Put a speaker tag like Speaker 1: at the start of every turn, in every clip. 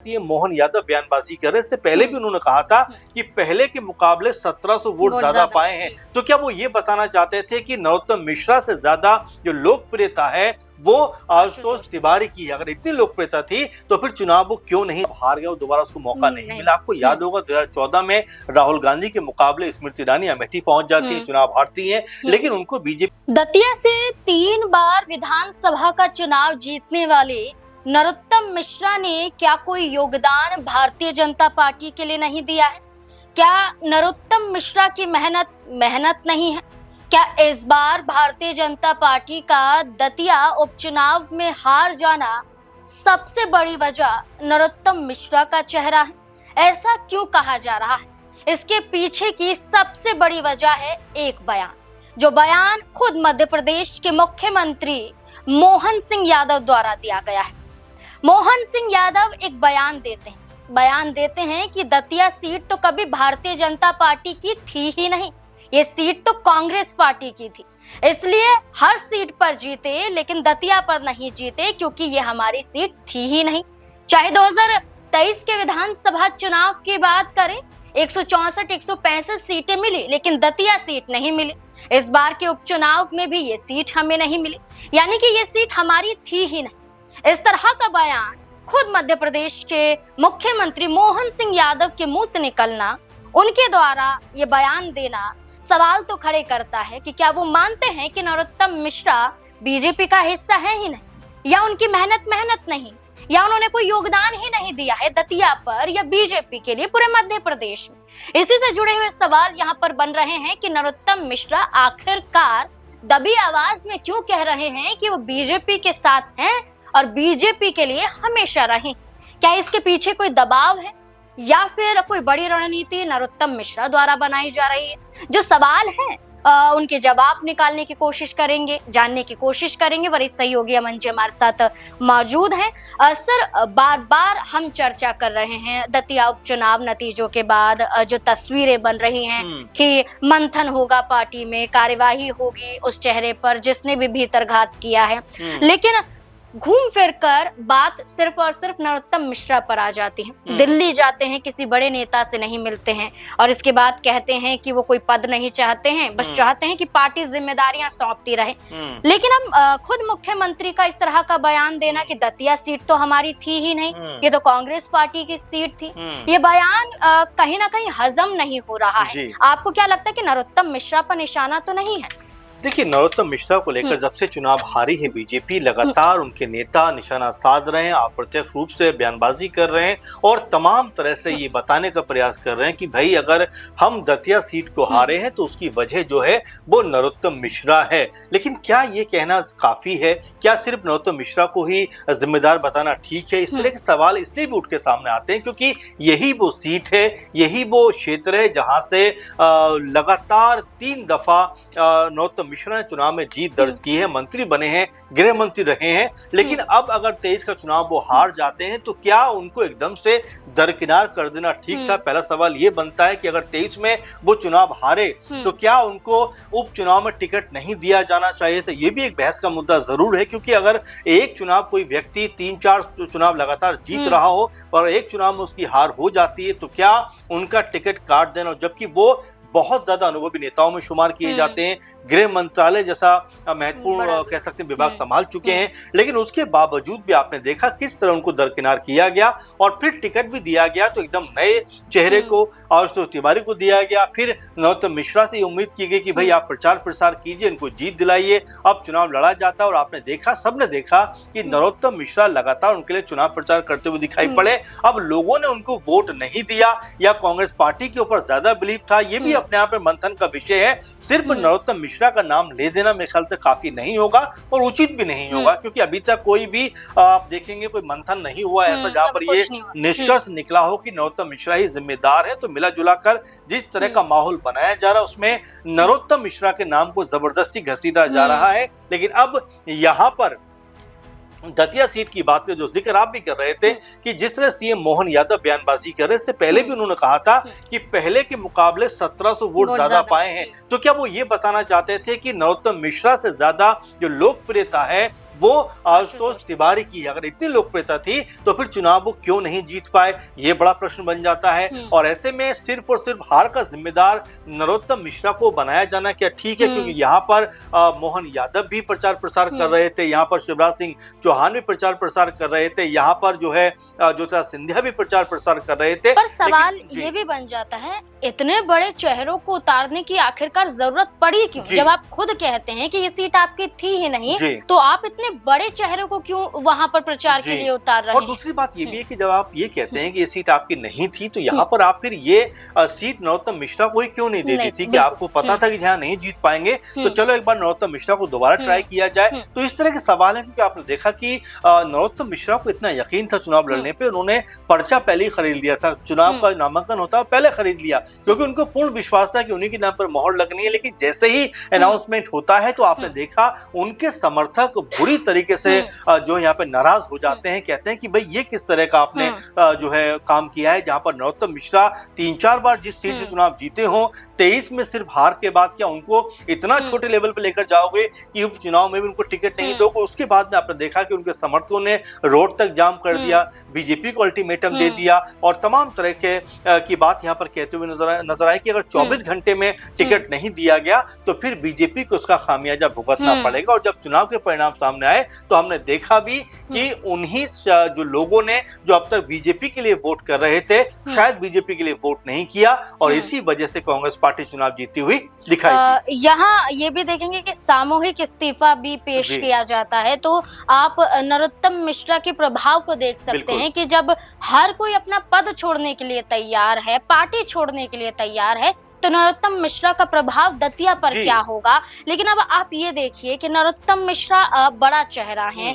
Speaker 1: CM Mohan Yadav बयानबाजी कर रहे, इससे पहले भी उन्होंने कहा था कि पहले के मुकाबले 1700 वोट ज्यादा पाए हैं। तो क्या वो ये बताना चाहते थे कि नरोत्तम मिश्रा से ज्यादा जो लोकप्रियता है वो आशुतोष तिवारी की है? अगर इतनी लोकप्रियता थी तो फिर चुनाव वो क्यों नहीं हार गया, दोबारा उसको मौका नहीं मिला? आपको याद होगा 2014 में राहुल गांधी के मुकाबले स्मृति ईरानी अमेठी पहुंच जाती है, चुनाव हारती है, लेकिन उनको बीजेपी।
Speaker 2: दतिया से 3 बार विधानसभा का चुनाव जीतने वाले नरोत्तम मिश्रा ने क्या कोई योगदान भारतीय जनता पार्टी के लिए नहीं दिया है? क्या नरोत्तम मिश्रा की मेहनत नहीं है? क्या इस बार भारतीय जनता पार्टी का दतिया उपचुनाव में हार जाना सबसे बड़ी वजह नरोत्तम मिश्रा का चेहरा है? ऐसा क्यों कहा जा रहा है? इसके पीछे की सबसे बड़ी वजह है एक बयान, जो बयान खुद मध्य प्रदेश के मुख्यमंत्री मोहन सिंह यादव द्वारा दिया गया है। मोहन सिंह यादव एक बयान देते हैं कि दतिया सीट तो कभी भारतीय जनता पार्टी की थी ही नहीं, ये सीट तो कांग्रेस पार्टी की थी, इसलिए हर सीट पर जीते लेकिन दतिया पर नहीं जीते क्योंकि ये हमारी सीट थी ही नहीं। चाहे 2023 के विधानसभा चुनाव की बात करें, 164-165 सीटें मिली लेकिन दतिया सीट नहीं मिली। इस बार के उपचुनाव में भी ये सीट हमें नहीं मिली, यानी कि ये सीट हमारी थी ही नहीं। इस तरह का बयान खुद मध्य प्रदेश के मुख्यमंत्री मोहन सिंह यादव के मुंह से निकलना, उनके द्वारा ये बयान देना सवाल तो खड़े करता है कि क्या वो मानते हैं कि नरोत्तम मिश्रा बीजेपी का हिस्सा है ही नहीं, या उनकी मेहनत नहीं, या उन्होंने कोई योगदान ही नहीं दिया है दतिया पर या बीजेपी के लिए पूरे मध्य प्रदेश में। इसी से जुड़े हुए सवाल यहाँ पर बन रहे हैं कि नरोत्तम मिश्रा आखिरकार दबी आवाज में क्यों कह रहे हैं कि वो बीजेपी के साथ हैं और बीजेपी के लिए हमेशा रहें? क्या इसके पीछे कोई दबाव है या फिर कोई बड़ी रणनीति नरोत्तम मिश्रा द्वारा बनाई जा रही है? जो सवाल है उनके जवाब निकालने की कोशिश करेंगे, जानने की कोशिश करेंगे। वरिष्ठ सहयोगी अमन जी हमारे साथ मौजूद हैं। सर, बार बार हम चर्चा कर रहे हैं दतिया उपचुनाव नतीजों के बाद जो तस्वीरें बन रही हैं कि मंथन होगा, पार्टी में कार्यवाही होगी उस चेहरे पर जिसने भी भीतरघात किया है, लेकिन घूम फिर कर बात सिर्फ और सिर्फ नरोत्तम मिश्रा पर आ जाती है। दिल्ली जाते हैं, किसी बड़े नेता से नहीं मिलते हैं और इसके बाद कहते हैं कि वो कोई पद नहीं चाहते हैं, बस चाहते हैं कि पार्टी जिम्मेदारियां सौंपती रहे। लेकिन हम खुद मुख्यमंत्री का इस तरह का बयान देना कि दतिया सीट तो हमारी थी ही नहीं, ये तो कांग्रेस पार्टी की सीट थी, ये बयान कहीं ना कहीं हजम नहीं हो रहा है। आपको क्या लगता है कि नरोत्तम मिश्रा पर निशाना तो नहीं है?
Speaker 1: देखिए, नरोत्तम मिश्रा को लेकर जब से चुनाव हारी है बीजेपी, लगातार उनके नेता निशाना साध रहे हैं, अप्रत्यक्ष रूप से बयानबाजी कर रहे हैं और तमाम तरह से ये बताने का प्रयास कर रहे हैं कि भाई अगर हम दतिया सीट को हारे हैं तो उसकी वजह जो है वो नरोत्तम मिश्रा है। लेकिन क्या ये कहना काफी है? क्या सिर्फ नरोत्तम मिश्रा को ही जिम्मेदार बताना ठीक है? इस तरह के सवाल इसलिए भी उठ के सामने आते हैं क्योंकि यही वो सीट है, यही वो क्षेत्र है जहां से लगातार 3 दफा नरोत्तम मिश्रा ने चुनाव में जीत दर्ज की है, मंत्री बने हैं, गृह मंत्री रहे हैं। लेकिन अब अगर 23 का चुनाव वो हार जाते हैं तो क्या उनको एकदम से दरकिनार कर देना ठीक था? पहला सवाल ये बनता है कि अगर 23 में वो चुनाव हारे तो क्या उनको उपचुनाव में टिकट नहीं दिया जाना चाहिए था? ये भी एक बहस का मुद्दा जरूर है, क्योंकि अगर एक चुनाव कोई व्यक्ति 3-4 चुनाव लगातार जीत रहा हो और एक चुनाव में उसकी हार हो जाती है तो क्या उनका टिकट काट देना? जबकि वो बहुत ज्यादा अनुभवी नेताओं में शुमार किए जाते हैं, गृह मंत्रालय जैसा महत्वपूर्ण कह सकते हैं विभाग संभाल चुके हैं, लेकिन उसके बावजूद भी आपने देखा किस तरह उनको दरकिनार किया गया और फिर टिकट भी दिया गया तो एकदम नए चेहरे को आशुतोष तिवारी को दिया गया। फिर नरोत्तम मिश्रा से उम्मीद की गई कि भाई आप प्रचार प्रसार कीजिए, इनको जीत दिलाइए, अब चुनाव लड़ा जाता और आपने देखा, सबने देखा कि नरोत्तम मिश्रा लगातार उनके लिए चुनाव प्रचार करते हुए दिखाई पड़े। अब लोगों ने उनको वोट नहीं दिया या कांग्रेस पार्टी के ऊपर ज्यादा बिलीव था, ये भी अपने आप में मंथन का विषय है। सिर्फ नरोत्तम मिश्रा का नाम ले देना मेरे ख्याल से काफी नहीं होगा और उचित भी नहीं होगा, क्योंकि अभी तक कोई भी आप देखेंगे कोई मंथन नहीं हुआ ऐसा जहां पर ये निष्कर्ष निकला हो कि नरोत्तम मिश्रा ही जिम्मेदार है। तो मिला जुला कर जिस तरह का माहौल बनाया जा रहा है उसमें नरोत्तम मिश्रा के नाम को जबरदस्ती घसीटा जा रहा है। लेकिन अब यहाँ पर दतिया सीट की बात का जो जिक्र आप भी कर रहे थे कि जिस तरह सीएम मोहन यादव बयानबाजी कर रहे, इससे पहले भी उन्होंने कहा था कि पहले के मुकाबले 1700 वोट ज्यादा पाए हैं। तो क्या वो ये बताना चाहते थे कि नरोत्तम मिश्रा से ज्यादा जो लोकप्रियता है वो आशुतोष तिवारी की। अगर इतनी लोकप्रियता थी तो फिर चुनाव वो क्यों नहीं जीत पाए, ये बड़ा प्रश्न बन जाता है। और ऐसे में सिर्फ और सिर्फ हार का जिम्मेदार नरोत्तम मिश्रा को बनाया जाना क्या ठीक है? क्योंकि यहाँ पर मोहन यादव भी प्रचार प्रसार कर रहे थे, यहाँ पर शिवराज सिंह चौहान भी प्रचार प्रसार कर रहे थे, यहाँ पर जो है ज्योतिरादित्य सिंधिया भी प्रचार प्रसार कर रहे थे।
Speaker 2: पर सवाल ये भी बन जाता है, इतने बड़े चेहरों को उतारने की आखिरकार जरूरत पड़ी क्यों? जब आप खुद कहते हैं कि ये सीट आपकी थी ही नहीं, तो आप इतने बड़े चेहरों को क्यों वहां पर प्रचार के लिए उतार रहे हैं?
Speaker 1: और दूसरी बात ये भी है कि जब आप ये कहते हैं कि ये सीट आपकी नहीं थी, तो यहाँ पर आप फिर ये सीट नरोत्तम मिश्रा को ही क्यों नहीं देती थी? कि आपको पता था कि यहाँ नहीं जीत पाएंगे, तो चलो एक बार नरोत्तम मिश्रा को दोबारा ट्राई किया जाए। तो इस तरह के सवाल है, क्योंकि आपने देखा कि नरोत्तम मिश्रा को इतना यकीन था चुनाव लड़ने पे, उन्होंने पर्चा पहले ही खरीद लिया था, चुनाव का नामांकन होता पहले खरीद लिया, क्योंकि उनको पूर्ण विश्वास था कि उन्हीं के नाम पर मोहर लगनी है। लेकिन जैसे ही अनाउंसमेंट होता है तो आपने देखा उनके समर्थक बुरी तरीके से जो यहाँ पे नाराज हो जाते हैं, कहते हैं कि भाई ये किस तरह का आपने जो है काम किया है, जहां पर नरोत्तम मिश्रा 3-4 बार जिस सीट से चुनाव जीते हो, 23 में सिर्फ हार के बाद क्या उनको इतना छोटे लेवल पे लेकर जाओगे कि उपचुनाव में भी उनको टिकट नहीं दोगे? उसके बाद में आपने देखा कि उनके समर्थकों ने रोड तक जाम कर दिया, बीजेपी को अल्टीमेटम दे दिया और तमाम तरह के की बात यहाँ पर कहते हुए नजर आए कि अगर 24 घंटे में टिकट नहीं दिया गया तो फिर बीजेपी को उसका खामियाजा भुगतना पड़ेगा। और जब चुनाव के परिणाम सामने आए तो हमने देखा भी कि उन्हीं जो लोगों ने जो अब तक बीजेपी के लिए वोट कर रहे थे, शायद बीजेपी के लिए वोट नहीं किया और इसी वजह से कांग्रेस पार्टी चुनाव जीती हुई दिखाई।
Speaker 2: यहाँ ये भी देखेंगे कि सामूहिक इस्तीफा भी पेश किया जाता है, तो आप नरोत्तम मिश्रा के प्रभाव को देख सकते हैं कि जब हर कोई अपना पद छोड़ने के लिए तैयार है, पार्टी छोड़ने के लिए तैयार है, तो नरोत्तम मिश्रा का प्रभाव दतिया पर क्या होगा। लेकिन अब आप ये देखिए कि नरोत्तम मिश्रा बड़ा चेहरा है,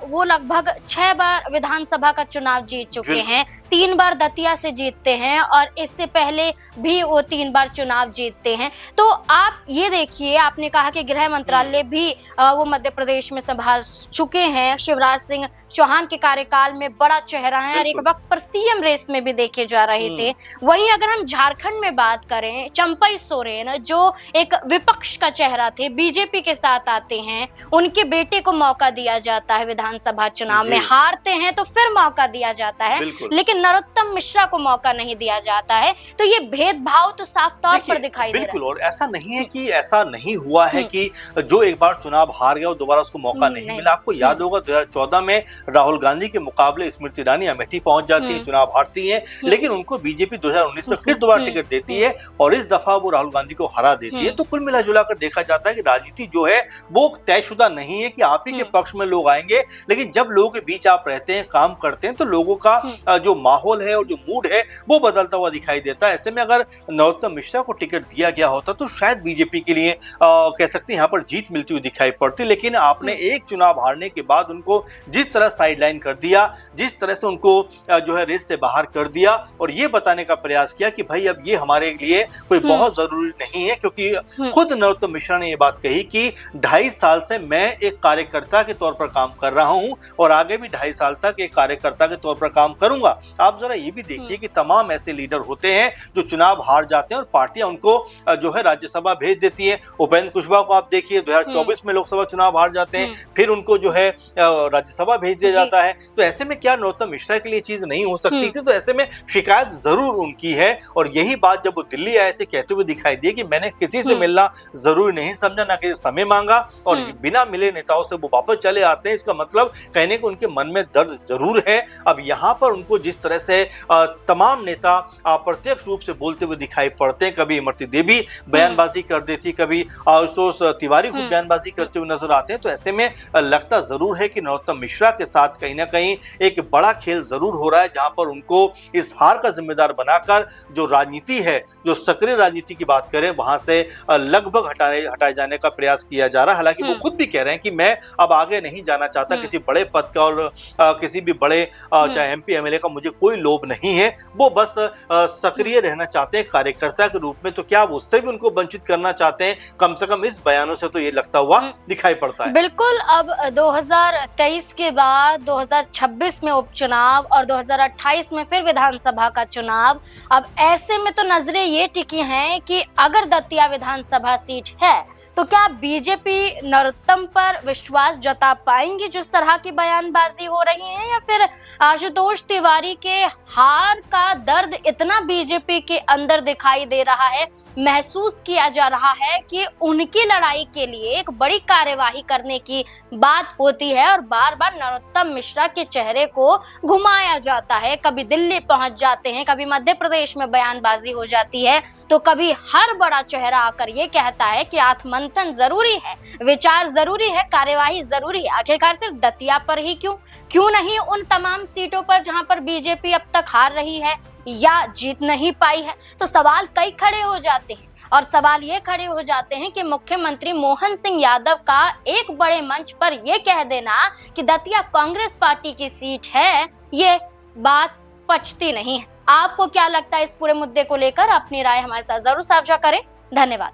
Speaker 2: वो लगभग 6 बार विधानसभा का चुनाव जीत चुके हैं, 3 बार दतिया से जीतते हैं और इससे पहले भी वो 3 बार चुनाव जीतते हैं। तो आप ये देखिए, आपने कहा कि गृह मंत्रालय भी वो मध्य प्रदेश में संभाल चुके हैं, शिवराज सिंह चौहान के कार्यकाल में बड़ा चेहरा है और एक वक्त पर सीएम रेस में भी देखे जा रहे थे। वहीं अगर हम झारखंड में बात करें, चंपई सोरेन जो एक विपक्ष का चेहरा थे, बीजेपी के साथ आते हैं, उनके बेटे को मौका दिया जाता है विधानसभा चुनाव में, हारते हैं तो फिर मौका दिया जाता है, लेकिन नरोत्तम मिश्रा को मौका नहीं दिया जाता है। तो ये भेदभाव तो साफ तौर पर दिखाई दे रहा है।
Speaker 1: बिल्कुल, और ऐसा नहीं है कि ऐसा नहीं हुआ है कि जो एक बार चुनाव हार गया दोबारा उसको मौका नहीं मिला। आपको याद होगा 2014 में राहुल गांधी के मुकाबले स्मृति ईरानी अमेठी पहुंच जाती है, चुनाव हारती है, लेकिन उनको बीजेपी 2019 में फिर दोबारा टिकट देती है और इस दफा वो राहुल गांधी को हरा देती है। तो कुल मिला जुला कर देखा जाता है कि राजनीति जो है वो तयशुदा नहीं है कि आप ही के पक्ष में लोग आएंगे, लेकिन जब लोगों के बीच आप रहते हैं, काम करते हैं, तो लोगों का जो माहौल है और जो मूड है वो बदलता हुआ दिखाई देता है। ऐसे में अगर नरोत्तम मिश्रा को टिकट दिया गया होता तो शायद बीजेपी के लिए कह सकते हैं यहाँ पर जीत मिलती हुई दिखाई पड़ती, लेकिन आपने एक चुनाव हारने के बाद उनको जिस तरह साइडलाइन कर दिया, जिस तरह से उनको जो है रेस से बाहर कर दिया और ये बताने का प्रयास किया कि भाई अब ये हमारे लिए कोई बहुत जरूरी नहीं है, क्योंकि खुद नरोत्तम मिश्रा ने ये बात कही कि 2.5 साल से मैं एक कार्यकर्ता के तौर पर काम कर रहा हूं और आगे भी 2.5 साल तक एक कार्यकर्ता के तौर पर काम करूंगा। आप जरा ये भी देखिए कि तमाम ऐसे लीडर होते हैं जो चुनाव हार जाते हैं और पार्टियां उनको जो है राज्यसभा भेज देती है। उपेंद्र कुशवाहा को आप देखिए 2024 में लोकसभा चुनाव हार जाते हैं, फिर उनको जो है राज्यसभा भेज दिया जाता है। तो ऐसे में क्या नरोत्तम मिश्रा के लिए चीज नहीं हो सकती थी? तो ऐसे में शिकायत जरूर उनकी है और यही बात जब वो दिल्ली आए थे कहते हुए दिखाई दिए कि मैंने किसी से मिलना जरूरी नहीं समझा, ना कि समय मांगा और बिना मिले नेताओं से वो वापस चले आते हैं। इसका मतलब कहने को उनके मन में दर्द जरूर है। अब यहाँ पर उनको जिस तरह से तमाम नेता अप्रत्यक्ष रूप से बोलते हुए दिखाई पड़ते हैं, कभी इमरती देवी बयानबाजी कर देती, कभी आशुतोष तिवारी खुद बयानबाजी करते हुए नजर आते हैं। तो ऐसे में लगता जरूर है कि नरोत्तम मिश्रा के साथ कहीं ना कहीं एक बड़ा खेल जरूर हो रहा है, जहां पर उनको इस हार का जिम्मेदार बनाकर जो राजनीति है, जो सक्रिय राजनीति की बात करें, वहां से लगभग हटाए जाने का प्रयास किया जा रहा है। हालांकि वो खुद भी कह रहे हैं कि मैं अब आगे नहीं जाना चाहता किसी बड़े पद का और किसी भी बड़े चाहे एमपी एमएलए का मुझे कोई लोभ नहीं है, वो बस सक्रिय रहना चाहते हैं कार्यकर्ता के रूप में। तो क्या वो उससे भी उनको वंचित करना चाहते हैं? कम से कम इस बयानों से तो ये लगता हुआ दिखाई पड़ता है।
Speaker 2: बिल्कुल, अब 2023 के बाद 2026 में उपचुनाव और 2028 में फिर विधानसभा का चुनाव। अब ऐसे में तो नजरें ये टिकी हैं कि अगर दतिया विधानसभा सीट है तो क्या बीजेपी नरोत्तम पर विश्वास जता पाएंगी जिस तरह की बयानबाजी हो रही है, या फिर आशुतोष तिवारी के हार का दर्द इतना बीजेपी के अंदर दिखाई दे रहा है, महसूस किया जा रहा है कि उनकी लड़ाई के लिए एक बड़ी कार्यवाही करने की बात होती है और बार बार नरोत्तम मिश्रा के चेहरे को घुमाया जाता है। कभी दिल्ली पहुंच जाते हैं, कभी मध्य प्रदेश में बयानबाजी हो जाती है, तो कभी हर बड़ा चेहरा आकर ये कहता है कि आत्ममंथन जरूरी है, विचार जरूरी है, कार्यवाही जरूरी है। आखिरकार सिर्फ दतिया पर ही क्यों नहीं उन तमाम सीटों पर जहां पर बीजेपी अब तक हार रही है या जीत नहीं पाई है? तो सवाल कई खड़े हो जाते हैं, और सवाल ये खड़े हो जाते हैं कि मुख्यमंत्री मोहन सिंह यादव का एक बड़े मंच पर यह कह देना कि दतिया कांग्रेस पार्टी की सीट है, ये बात पचती नहीं है। आपको क्या लगता है इस पूरे मुद्दे को लेकर? अपनी राय हमारे साथ जरूर साझा करें। धन्यवाद।